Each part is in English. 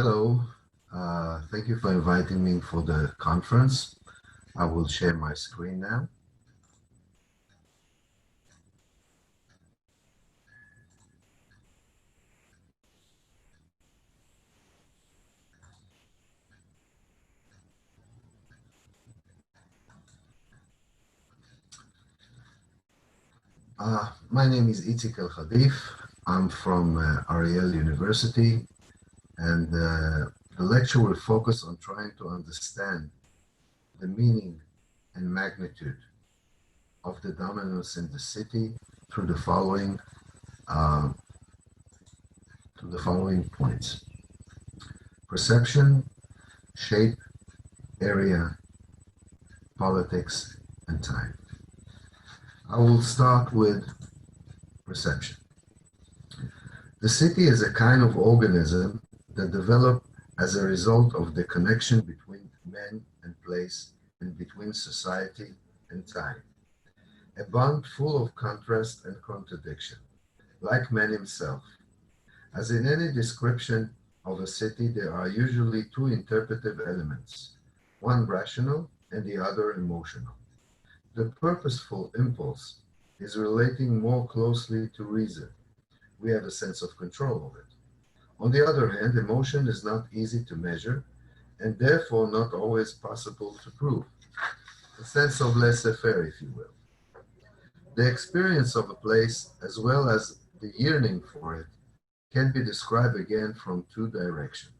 Hello, thank you for inviting me for the conference. I will share my screen now. My name is Elhadif. I'm from Ariel University, and the lecture will focus on trying to understand the meaning and magnitude of the dominance in the city through uh, the following points: perception, shape, area, politics, and time. I will start with perception. The city is a kind of organism that developed as a result of the connection between man and place and between society and time. A bond full of contrast and contradiction, like man himself. As in any description of a city, there are usually two interpretive elements, one rational and the other emotional. The purposeful impulse is relating more closely to reason. We have a sense of control of it. On the other hand, emotion is not easy to measure and therefore not always possible to prove. A sense of laissez-faire, if you will. The experience of a place, as well as the yearning for it, can be described again from two directions.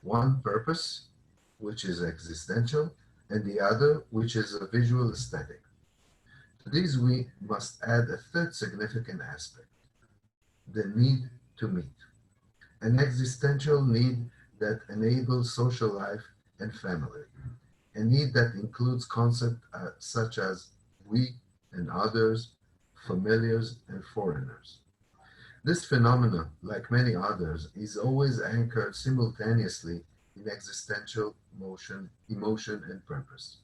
One, purpose, which is existential, and the other, which is a visual aesthetic. To these, we must add a third significant aspect, the need to meet. An existential need that enables social life and family, a need that includes concepts such as we and others, familiars and foreigners. This phenomenon, like many others, is always anchored simultaneously in existential motion, emotion, and purpose.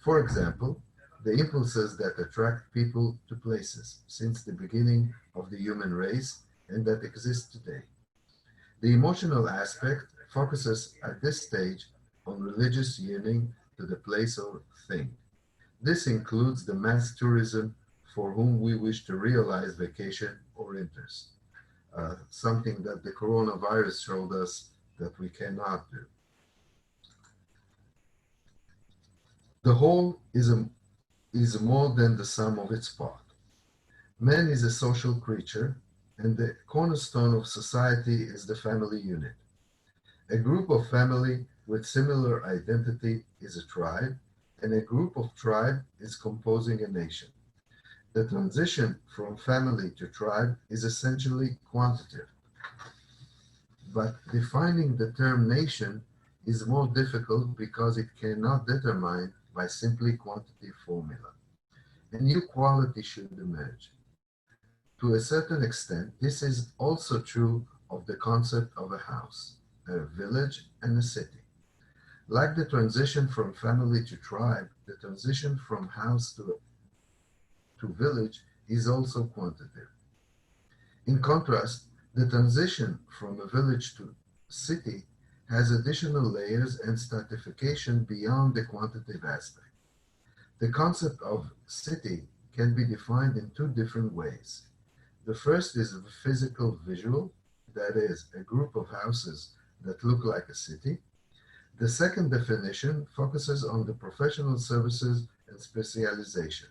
For example, the impulses that attract people to places since the beginning of the human race and that exist today. The emotional aspect focuses at this stage on religious yearning to the place or thing. This includes the mass tourism for whom we wish to realize vacation or interest, something that the coronavirus showed us that we cannot do. The whole is more than the sum of its parts. Man is a social creature, and the cornerstone of society is the family unit. A group of family with similar identity is a tribe, and a group of tribe is composing a nation. The transition from family to tribe is essentially quantitative, but defining the term nation is more difficult because it cannot determine by simply quantitative formula. A new quality should emerge. To a certain extent, this is also true of the concept of a house, a village, and a city. Like the transition from family to tribe, the transition from house to village is also quantitative. In contrast, the transition from a village to city has additional layers and stratification beyond the quantitative aspect. The concept of city can be defined in two different ways. The first is a physical visual, that is, a group of houses that look like a city. The second definition focuses on the professional services and specialization.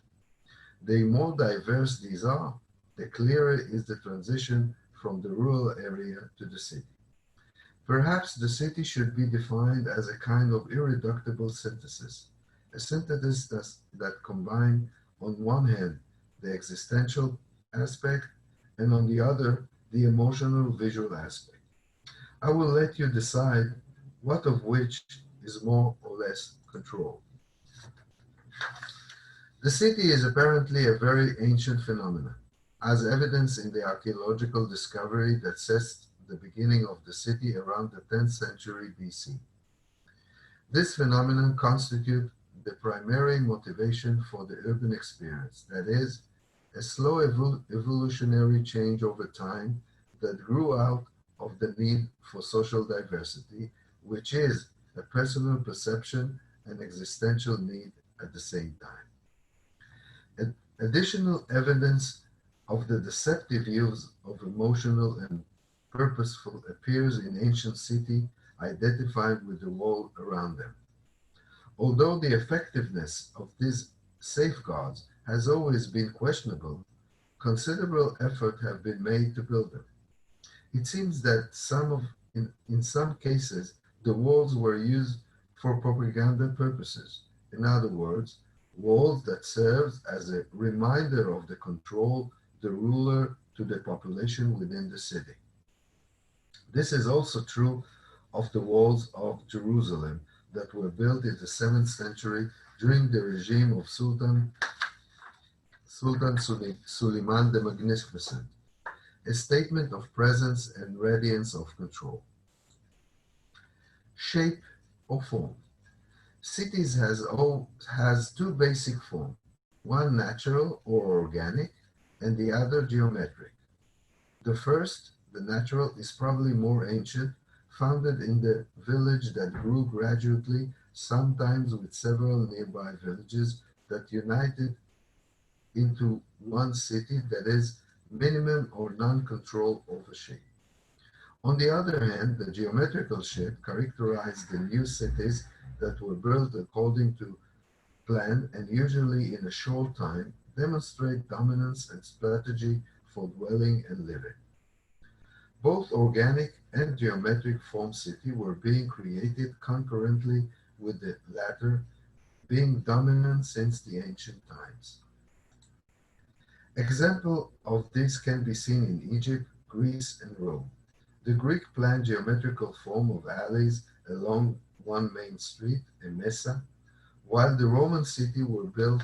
The more diverse these are, the clearer is the transition from the rural area to the city. Perhaps the city should be defined as a kind of irreducible synthesis, a synthesis that combines, on one hand, the existential aspect, and on the other, the emotional visual aspect. I will let you decide what of which is more or less controlled. The city is apparently a very ancient phenomenon, as evidenced in the archaeological discovery that sets the beginning of the city around the 10th century BC. This phenomenon constitutes the primary motivation for the urban experience, that is, a slow evolutionary change over time that grew out of the need for social diversity, which is a personal perception and existential need at the same time. Additional evidence of the deceptive use of emotional and purposeful appears in ancient cities identified with the wall around them. Although the effectiveness of these safeguards has always been questionable, considerable effort have been made to build them. It seems that in some cases, the walls were used for propaganda purposes. In other words, walls that served as a reminder of the control the ruler to the population within the city. This is also true of the walls of Jerusalem that were built in the 7th century during the regime of Sultan Suleiman the Magnificent, a statement of presence and radiance of control. Shape or form. Cities has two basic forms, one natural or organic, and the other geometric. The first, the natural, is probably more ancient, founded in the village that grew gradually, sometimes with several nearby villages that united into one city, that is, minimum or non-control over shape. On the other hand, the geometrical shape characterized the new cities that were built according to plan and usually in a short time, demonstrate dominance and strategy for dwelling and living. Both organic and geometric form city were being created concurrently, with the latter being dominant since the ancient times. Example of this can be seen in Egypt, Greece, and Rome. The Greek planned geometrical form of alleys along one main street, a mesa, while the Roman city were built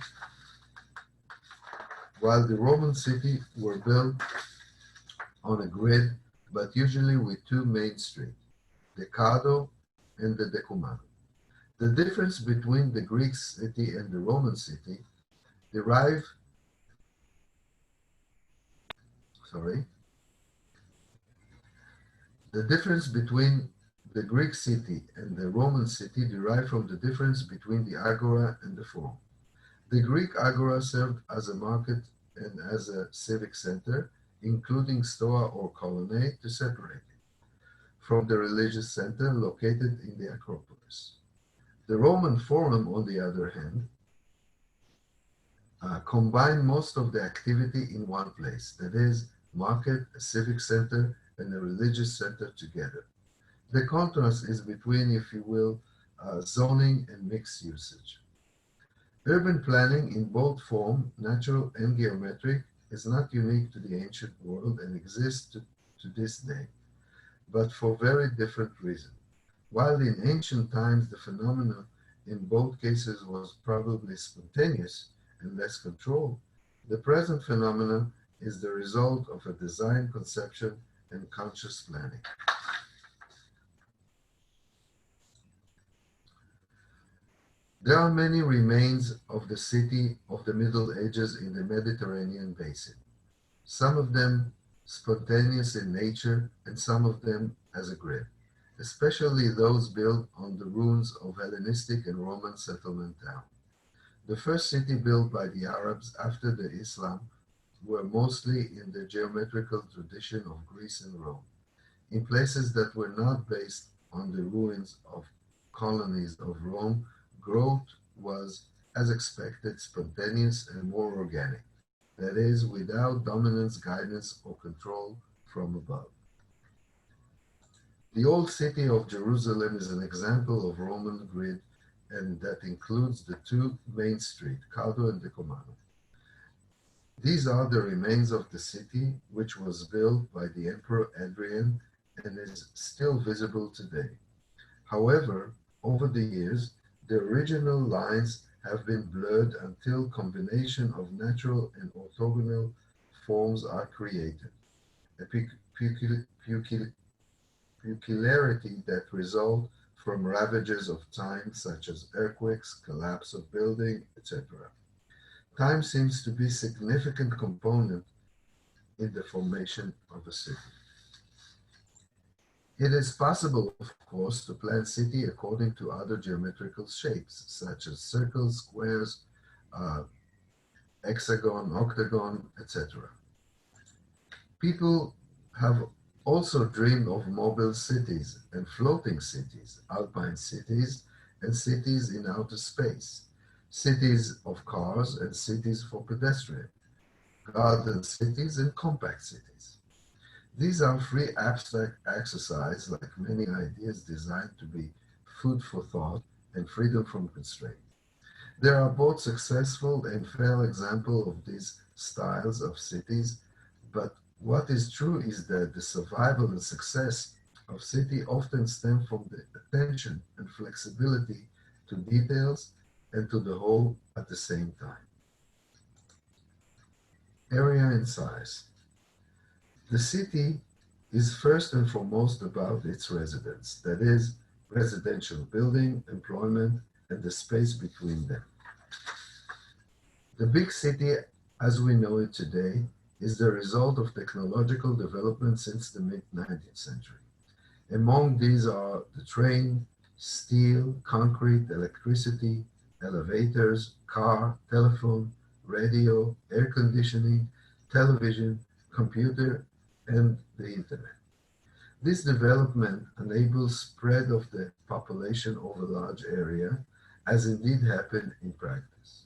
on a grid, but usually with two main streets, the Cado and the Decumano. The difference between the Greek city and the Roman city The difference between the Greek city and the Roman city derived from the difference between the agora and the forum. The Greek agora served as a market and as a civic center, including stoa or colonnade, to separate it from the religious center located in the Acropolis. The Roman Forum, on the other hand, combined most of the activity in one place, that is, market, a civic center, and a religious center together. The contrast is between, if you will, zoning and mixed usage. Urban planning in both form, natural and geometric, is not unique to the ancient world and exists to this day, but for very different reasons. While in ancient times the phenomenon in both cases was probably spontaneous and less controlled, the present phenomenon is the result of a design conception and conscious planning. There are many remains of the city of the Middle Ages in the Mediterranean basin, some of them spontaneous in nature and some of them as a grid, especially those built on the ruins of Hellenistic and Roman settlement town. The first city built by the Arabs after the Islam were mostly in the geometrical tradition of Greece and Rome. In places that were not based on the ruins of colonies of Rome, growth was, as expected, spontaneous and more organic, that is, without dominance, guidance, or control from above. The old city of Jerusalem is an example of Roman grid, and that includes the two main streets, Cado and Decumano. These are the remains of the city, which was built by the Emperor Adrian and is still visible today. However, over the years, the original lines have been blurred until combination of natural and orthogonal forms are created, a peculiarity that result from ravages of time such as earthquakes, collapse of building, etc. Time seems to be a significant component in the formation of a city. It is possible, of course, to plan city according to other geometrical shapes, such as circles, squares, uh, hexagon, octagon, etc. People have also dreamed of mobile cities and floating cities, alpine cities, and cities in outer space, cities of cars and cities for pedestrians, garden cities and compact cities. These are free abstract exercise like many ideas designed to be food for thought and freedom from constraint. There are both successful and failed examples of these styles of cities, but what is true is that the survival and success of city often stem from the attention and flexibility to details and to the whole at the same time. Area and size. The city is first and foremost about its residents, that is, residential building, employment, and the space between them. The big city, as we know it today, is the result of technological development since the mid-19th century. Among these are the train, steel, concrete, electricity, elevators, car, telephone, radio, air conditioning, television, computer, and the internet. This development enables spread of the population over large area, as indeed happened in practice.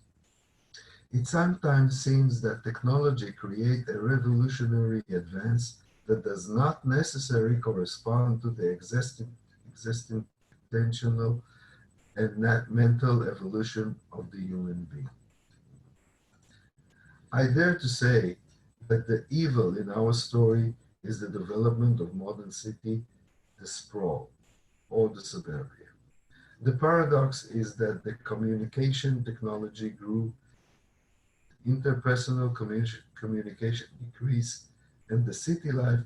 It sometimes seems that technology creates a revolutionary advance that does not necessarily correspond to the existing intentional and mental evolution of the human being. I dare to say that the evil in our story is the development of modern city, the sprawl, or the suburbia. The paradox is that the communication technology grew, interpersonal communication increased, and the city life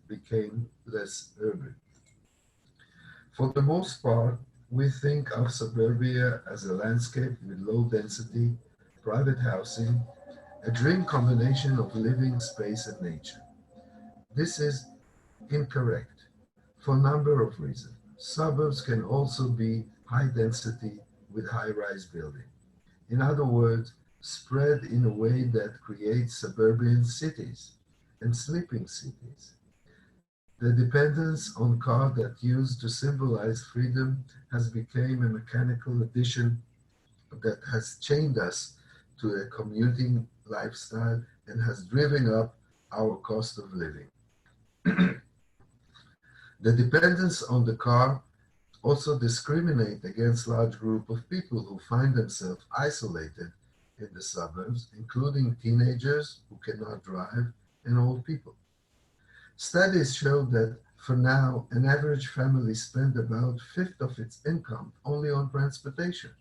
became less urban. For the most part, we think of suburbia as a landscape with low density, private housing, a dream combination of living space and nature. This is incorrect for a number of reasons. Suburbs can also be high density with high rise building. In other words, spread in a way that creates suburban cities and sleeping cities. The dependence on car that used to symbolize freedom has become a mechanical addition that has chained us to a commuting lifestyle and has driven up our cost of living. The dependence on the car also discriminate against large group of people who find themselves isolated in the suburbs, including teenagers who cannot drive and old people. Studies show that for now, an average family spends about a fifth of its income only on transportation,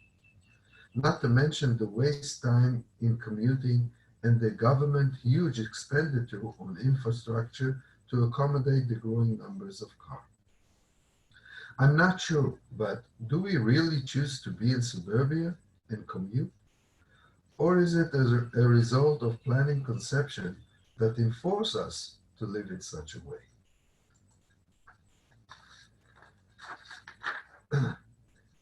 not to mention the waste time in commuting and the government huge expenditure on infrastructure to accommodate the growing numbers of cars. I'm not sure, but do we really choose to be in suburbia and commute? Or is it a result of planning conception that enforce us to live in such a way?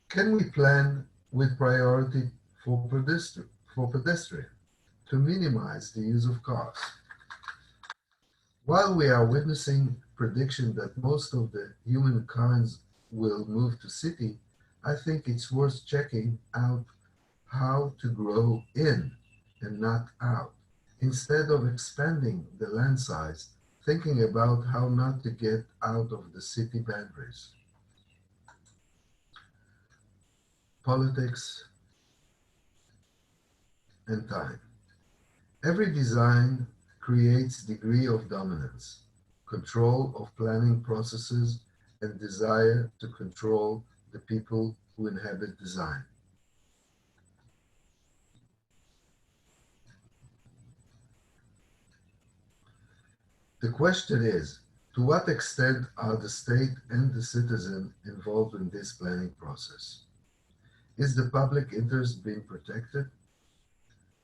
Can we plan with priority for pedestrian to minimize the use of cars? While we are witnessing prediction that most of the humankind will move to city, I think it's worth checking out how to grow in and not out. Instead of expanding the land size, thinking about how not to get out of the city boundaries. Politics and time. Every design creates degree of dominance, control of planning processes, and desire to control the people who inhabit design. The question is, to what extent are the state and the citizen involved in this planning process? Is the public interest being protected?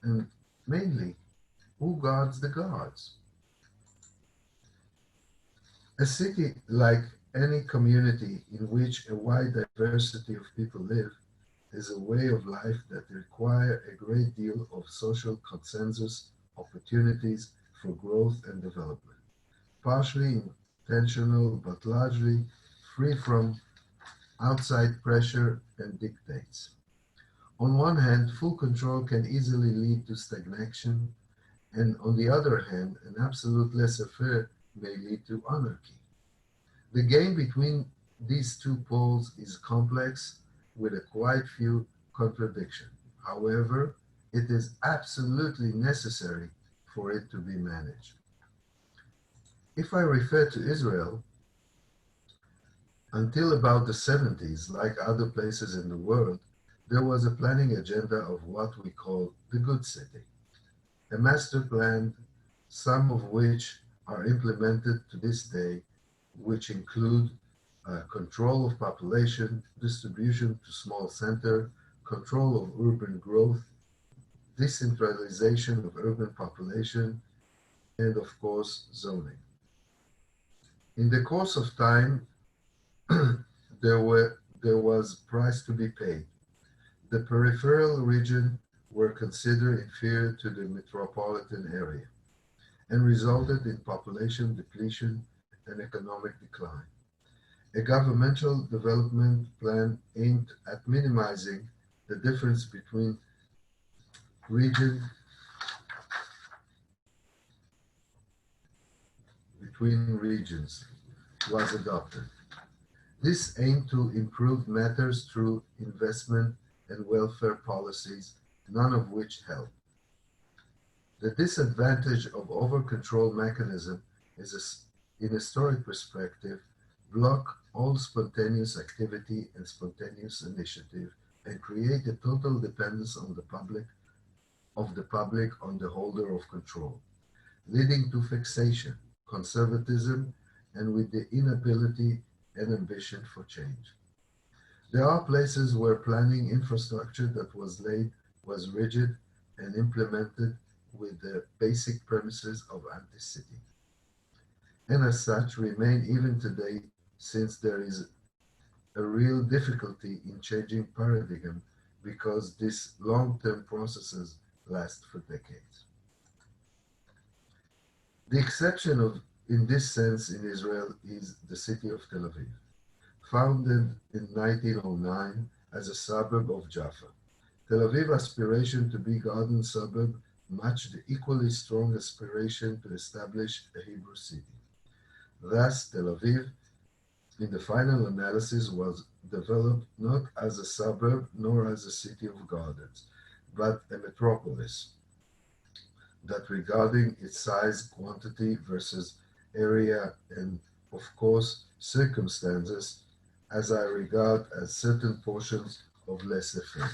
And mainly, who guards the guards? A city like Any community in which a wide diversity of people live is a way of life that require a great deal of social consensus, opportunities for growth and development, partially intentional but largely free from outside pressure and dictates. On one hand, full control can easily lead to stagnation, and on the other hand, an absolute laissez-faire may lead to anarchy. The game between these two poles is complex with a quite few contradictions. However, it is absolutely necessary for it to be managed. If I refer to Israel, until about the 70s, like other places in the world, there was a planning agenda of what we call the good city. A master plan, some of which are implemented to this day, which include control of population, distribution to small center, control of urban growth, decentralization of urban population, and of course, zoning. In the course of time, there was price to be paid. The peripheral region were considered inferior to the metropolitan area and resulted in population depletion and economic decline. A governmental development plan aimed at minimizing the difference region, between regions was adopted. This aimed to improve matters through investment and welfare policies, none of which helped. The disadvantage of over-control mechanism is, in historic perspective, block all spontaneous activity and spontaneous initiative and create a total dependence on the public on the holder of control, leading to fixation, conservatism, and with the inability and ambition for change. There are places where planning infrastructure that was laid was rigid and implemented with the basic premises of anti-city, and as such remain even today, since there is a real difficulty in changing paradigm because these long-term processes last for decades. The exception in this sense in Israel is the city of Tel Aviv, founded in 1909 as a suburb of Jaffa. Tel Aviv aspiration to be garden suburb matched the equally strong aspiration to establish a Hebrew city. Thus, Tel Aviv, in the final analysis, was developed not as a suburb nor as a city of gardens, but a metropolis that, regarding its size, quantity versus area, and of course circumstances, as I regard as certain portions of laissez-faire.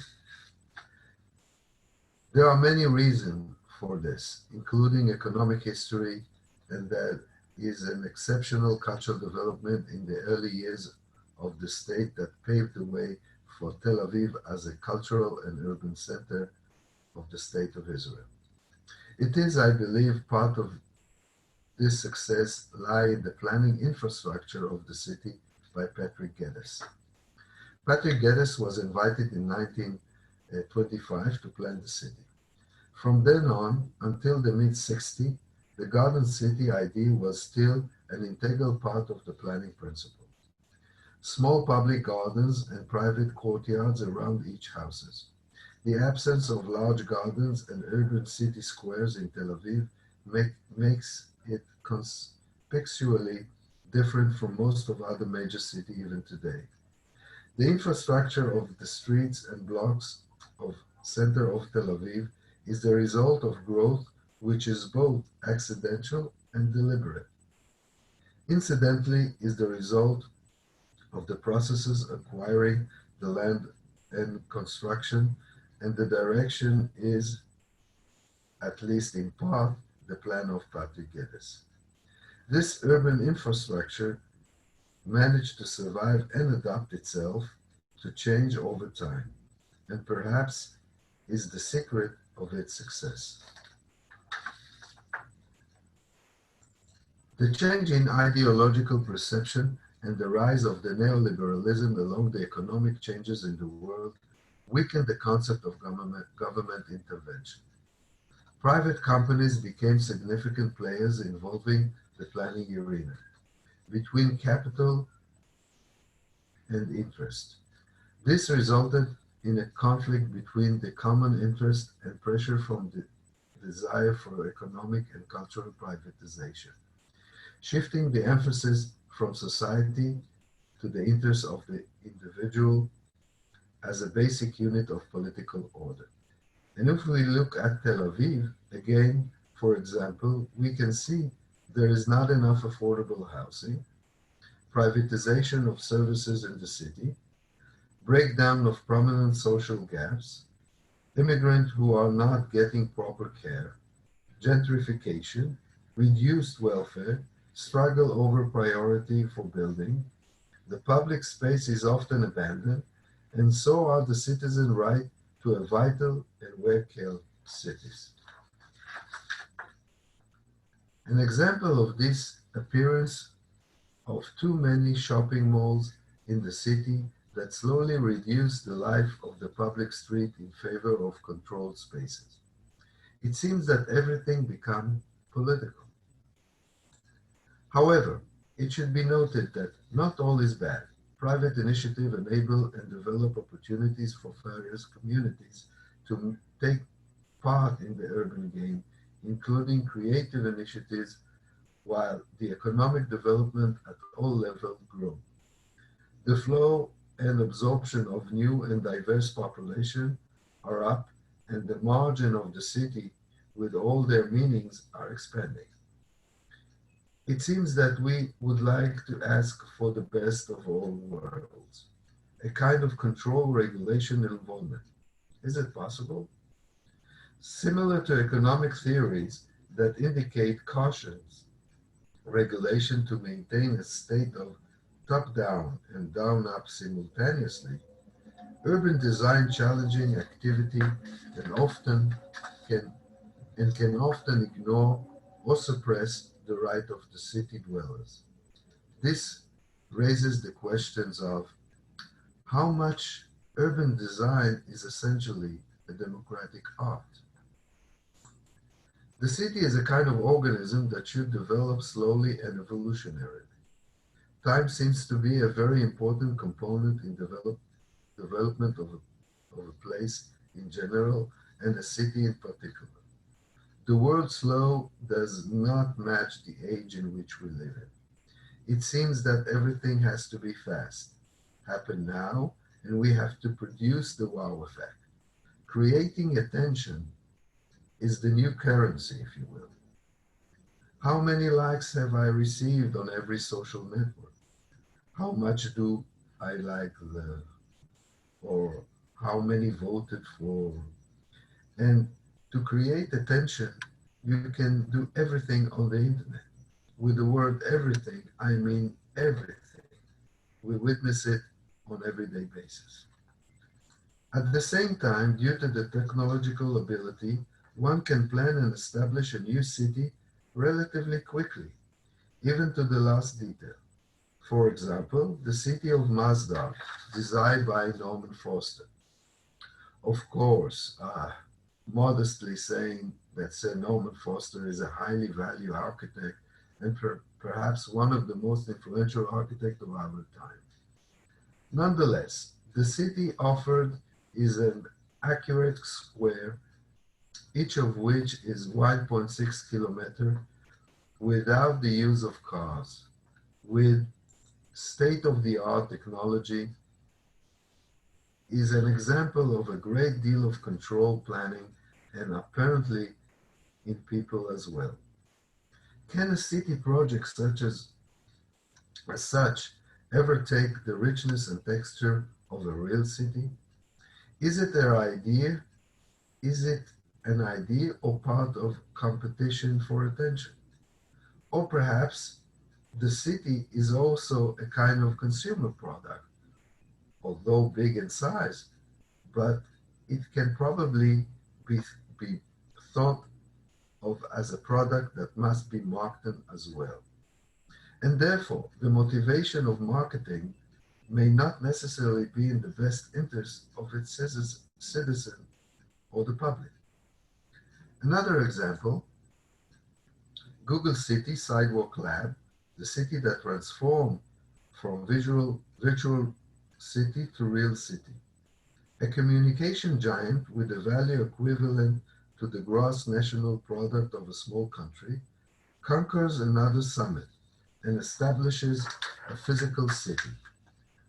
There are many reasons for this, including economic history, and that is an exceptional cultural development in the early years of the state that paved the way for Tel Aviv as a cultural and urban center of the state of Israel. It is, I believe, part of this success lie in the planning infrastructure of the city by Patrick Geddes. Patrick Geddes was invited in 1925 to plan the city. From then on, until the mid-60s, the Garden City idea was still an integral part of the planning principle. Small public gardens and private courtyards around each houses. The absence of large gardens and urban city squares in Tel Aviv makes it conspicuously different from most of other major cities even today. The infrastructure of the streets and blocks of center of Tel Aviv is the result of growth which is both accidental and deliberate. Incidentally, is the result of the processes acquiring the land and construction, and the direction is, at least in part, the plan of Patrick Geddes. This urban infrastructure managed to survive and adapt itself to change over time, and perhaps is the secret of its success. The change in ideological perception and the rise of the neoliberalism along the economic changes in the world weakened the concept of government intervention. Private companies became significant players involving the planning arena, between capital and interest. This resulted in a conflict between the common interest and pressure from the desire for economic and cultural privatization, shifting the emphasis from society to the interests of the individual as a basic unit of political order. And if we look at Tel Aviv, again, for example, we can see there is not enough affordable housing, privatization of services in the city, breakdown of prominent social gaps, immigrants who are not getting proper care, gentrification, reduced welfare, struggle over priority for building, the public space is often abandoned, and so are the citizen right to a vital and well-cared cities. An example of this appearance of too many shopping malls in the city that slowly reduce the life of the public street in favor of controlled spaces. It seems that everything becomes political. However, it should be noted that not all is bad. Private initiative enable and develop opportunities for various communities to take part in the urban game, including creative initiatives, while the economic development at all levels grow. The flow and absorption of new and diverse population are up, and the margin of the city with all their meanings are expanding. It seems that we would like to ask for the best of all worlds, a kind of control, regulation, and involvement. Is it possible? Similar to economic theories that indicate cautions, regulation to maintain a state of top-down and down-up simultaneously, urban design challenging activity and often can can often ignore or suppress the right of the city dwellers. This raises the questions of how much urban design is essentially a democratic art. The city is a kind of organism that should develop slowly and evolutionarily. Time seems to be a very important component in development of a place in general and a city in particular. The word slow does not match the age in which we live in. It seems that everything has to be fast, happen now, and we have to produce the wow effect. Creating attention is the new currency, if you will. How many likes have I received on every social network? How much do I like the, or how many voted for? And to create attention, you can do everything on the internet. With the word everything, I mean everything. We witness it on an everyday basis. At the same time, due to the technological ability, one can plan and establish a new city relatively quickly, even to the last detail. For example, the city of Masdar, designed by Norman Foster. Of course, modestly saying that Sir Norman Foster is a highly valued architect and perhaps one of the most influential architects of our time. Nonetheless, the city offered is an accurate square, each of which is 1.6 kilometers without the use of cars, with state-of-the-art technology, is an example of a great deal of control planning and apparently in people as well. Can a city project as such ever take the richness and texture of a real city? Is it their idea? Is it an idea or part of competition for attention? Or perhaps the city is also a kind of consumer product, although big in size, but it can probably be thought of as a product that must be marketed as well. And therefore, the motivation of marketing may not necessarily be in the best interest of its citizen or the public. Another example, Google City Sidewalk Lab, the city that transformed from virtual city to real city. A communication giant with a value equivalent to the gross national product of a small country conquers another summit and establishes a physical city,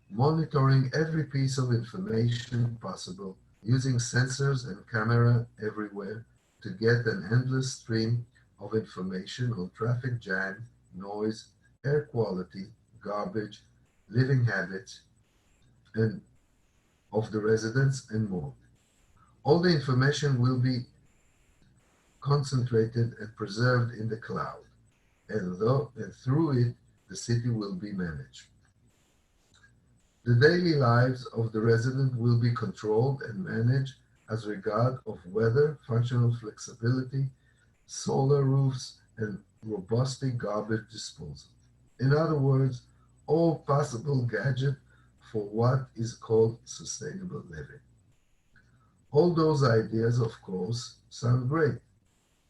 monitoring every piece of information possible, using sensors and camera everywhere to get an endless stream of information on traffic jam, noise, air quality, garbage, living habits, and of the residents and more. All the information will be concentrated and preserved in the cloud, and through it, the city will be managed. The daily lives of the resident will be controlled and managed as regard of weather, functional flexibility, solar roofs, and robust garbage disposal. In other words, all possible gadgets for what is called sustainable living. All those ideas, of course, sound great,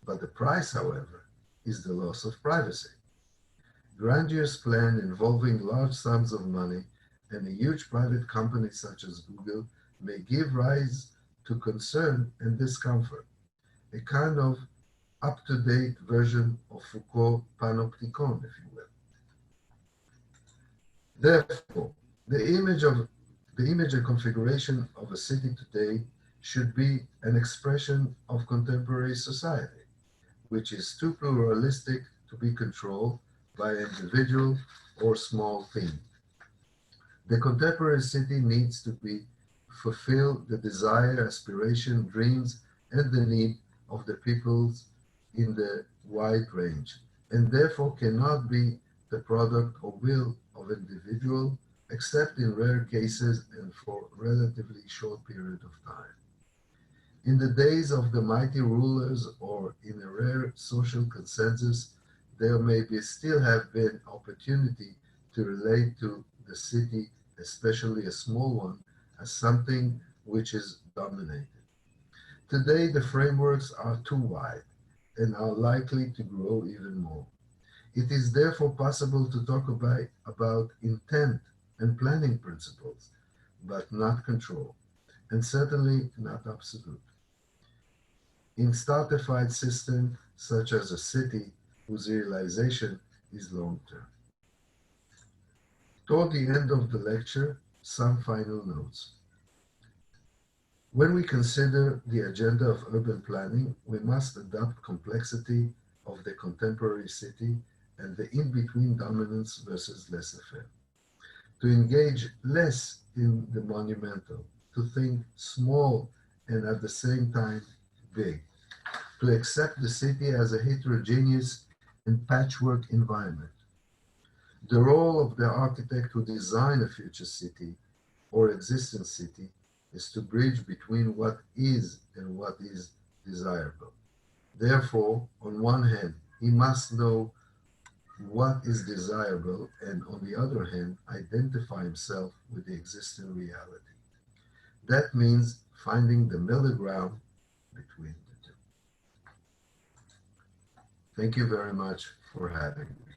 but the price, however, is the loss of privacy. Grandiose plan involving large sums of money and a huge private company such as Google may give rise to concern and discomfort, a kind of up-to-date version of Foucault panopticon, if you will. Therefore, the image and configuration of a city today should be an expression of contemporary society, which is too pluralistic to be controlled by an individual or small team. The contemporary city needs to be fulfill the desire, aspiration, dreams, and the need of the peoples in the wide range, and therefore cannot be the product or will of individual, except in rare cases and for a relatively short period of time. In the days of the mighty rulers or in a rare social consensus, there may still have been opportunity to relate to the city, especially a small one, as something which is dominated. Today, the frameworks are too wide and are likely to grow even more. It is therefore possible to talk about intent and planning principles, but not control, and certainly not absolute. In stratified systems such as a city whose realization is long-term. Toward the end of the lecture, some final notes. When we consider the agenda of urban planning, we must adopt complexity of the contemporary city and the in-between dominance versus laissez-faire. To engage less in the monumental, to think small and at the same time big, to accept the city as a heterogeneous and patchwork environment. The role of the architect who designs a future city or existing city is to bridge between what is and what is desirable. Therefore, on one hand, he must know what is desirable and on the other hand, identify himself with the existing reality. That means finding the middle ground between the two. Thank you very much for having me.